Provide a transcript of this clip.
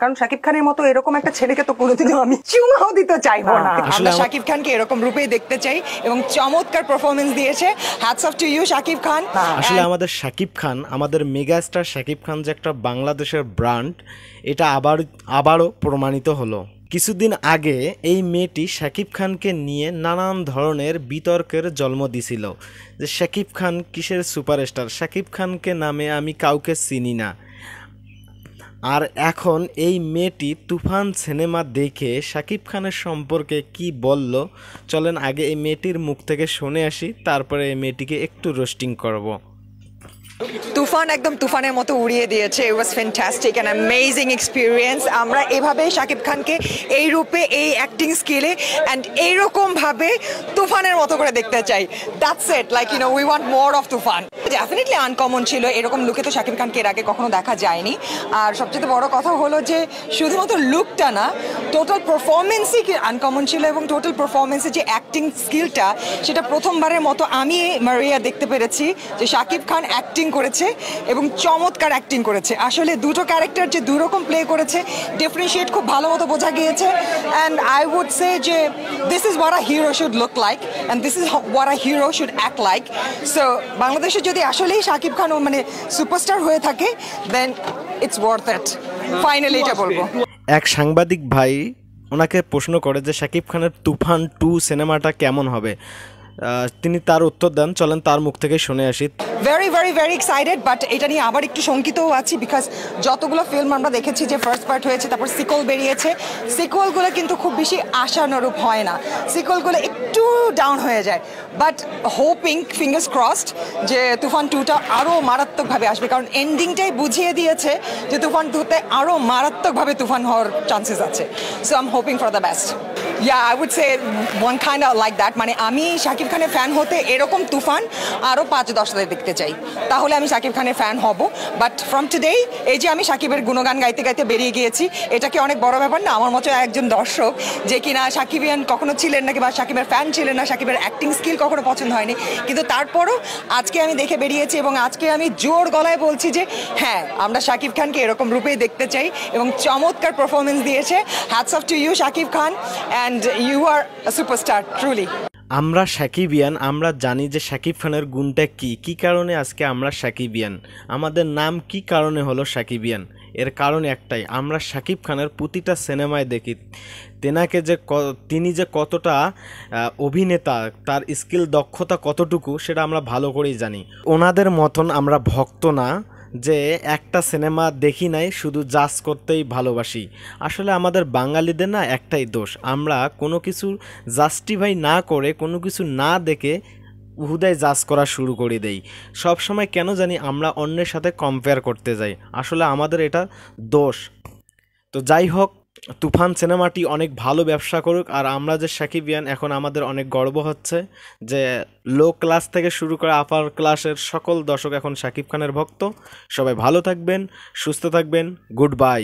কারণ শাকিব খানের মতো এরকম একটা ছেলেকে তো কোনোদিনও আমি চুমাও দিতে চাইবো না। আমরা শাকিব খানকে এরকম রূপেই দেখতে চাই এবং চমৎকার পারফরমেন্স দিয়েছে। Hats off to you Shakib Khan. আসলে আমাদের শাকিব খান, আমাদের মেগাস্টার শাকিব খান যে একটা বাংলাদেশের ব্র্যান্ড, এটা আবারও প্রমাণিত হলো। কিছুদিন আগে এই মেয়েটি শাকিব খানকে নিয়ে নানান ধরনের বিতর্কের জন্ম দিছিল যে শাকিব খান কিসের সুপারস্টার, শাকিব খানকে নামে আমি কাউকে চিনি না। আর এখন এই মেয়েটি তুফান সিনেমা দেখে শাকিব খানের সম্পর্কে কি বলল, চলেন আগে এই মেয়েটির মুখ থেকে শুনে আসি, তারপরে এই মেয়েটিকে একটু রোস্টিং করব। তুফান একদম তুফানের মতো উড়িয়ে দিয়েছে। It was fantastic and amazing experience. আমরা এভাবে শাকিব খানকে এই রূপে, এই অ্যাক্টিং স্কিলে অ্যান্ড এইরকমভাবে তুফানের মতো করে দেখতে চাই। That's it, like you know, we want more of Toofan. Definitely uncommon ছিল, এরকম লুকে তো শাকিব খানকে এর আগে কখনো দেখা যায়নি। আর সবচেয়ে বড় কথা হলো যে শুধুমাত্র লুকটা না, টোটাল পারফরমেন্সই আনকমন ছিল এবং টোটাল পারফরমেন্সের যে অ্যাক্টিং স্কিলটা, সেটা প্রথমবারের মতো আমি মারিয়া দেখতে পেরেছি যে শাকিব খান অ্যাক্টিং করেছে এবং চমৎকার অ্যাক্টিং করেছে। আসলে দুটো ক্যারেক্টার যে দুরকম প্লে করেছে, ডিফারেন্সিয়েট খুব ভালো মতো বোঝা গিয়েছে। অ্যান্ড আই উড সে যে this is what a hero should look like and this is what a hero should act like. So বাংলাদেশে যদি আসলেই শাকিব খান মানে সুপারস্টার হয়ে থাকে, দেন ইটস ওয়ার্থ ইট। ফাইনালি এটা বলবো। এক সাংবাদিক ভাই ওনাকে প্রশ্ন করে যে শাকিব খানের তুফান 2 সিনেমাটা কেমন হবে, তিনি তার উত্তর দেন, চলেন তার মুখ থেকে শুনে আসি। Very very very excited, but এটা নিয়ে আবার একটু শঙ্কিতও আছি, বিকজ যতগুলো ফিল্ম আমরা দেখেছি যে ফার্স্ট পার্ট হয়েছে, তারপর সিকোয়েল বেরিয়েছে, সিকোয়েলগুলো কিন্তু খুব বেশি আশানুরূপ হয় না, সিকোয়েলগুলো একটু ডাউন হয়ে যায়। বাট হোপিং, ফিঙ্গার্স ক্রসড, যে তুফান 2টা আরও মারাত্মকভাবে আসবে, কারণ এন্ডিংটাই বুঝিয়ে দিয়েছে যে তুফান 2তে আরও মারাত্মকভাবে তুফান হওয়ার চান্সেস আছে। So I am hoping for the best. Yeah, I would say one kind of like that. মানে আমি শাকিব খানের ফ্যান হতে এরকম তুফান আরও 5-10 দেখতে চাই, তাহলে আমি শাকিব খানের ফ্যান হব। বাট ফ্রম টুডে, এই যে আমি শাকিবের গুণগান গাইতে গাইতে বেরিয়ে গিয়েছি, এটা কি অনেক বড় ব্যাপার না? আমার মতো একজন দর্শক যে কিনা শাকিবিয়ান কখনো ছিলেন না, কিংবা শাকিবের ফ্যান ছিলেন না, শাকিবের অ্যাক্টিং স্কিল কখনো পছন্দ হয়নি, কিন্তু তারপরও আজকে আমি দেখে বেরিয়েছি এবং আজকে আমি জোর গলায় বলছি যে হ্যাঁ, আমরা শাকিব খানকে এরকম রূপেই দেখতে চাই এবং চমৎকার পারফরমেন্স দিয়েছে। Hats off to you Shakib Khan, and you are a superstar truly. আমরা সাকিবিয়ান, আমরা জানি যে শাকিব খানের গুণটা কি, কি কারণে আজকে আমরা সাকিবিয়ান, আমাদের নাম কি কারণে হলো সাকিবিয়ান। এর কারণ একটাই, আমরা শাকিব খানের প্রতিটা সিনেমায় দেখি তিনি যে কতটা অভিনেতা, তার স্কিল দক্ষতা কতটুকু, সেটা আমরা ভালো করেই জানি। ওনাদের মতন আমরা ভক্ত না যে একটা সিনেমা দেখি নাই শুধু জাজ করতেই ভালোবাসি। আসলে আমাদের বাঙালিদের না একটাই দোষ, আমরা কোনো কিছু জাস্টিফাই না করে, কোনো কিছু না দেখে হুদায় জাজ করা শুরু করে দেই। সব সময় কেন জানি আমরা অন্যের সাথে কম্পেয়ার করতে যাই, আসলে আমাদের এটা দোষ। তো যাই হোক, তুফান সিনেমাটি অনেক ভালো ব্যবসা করুক। আর আমরা যে সাকিবিয়ান, এখন আমাদের অনেক গর্ব হচ্ছে যে লো ক্লাস থেকে শুরু করে আপার ক্লাসের সকল দর্শক এখন শাকিব খানের ভক্ত। সবাই ভালো থাকবেন, সুস্থ থাকবেন, গুড বাই।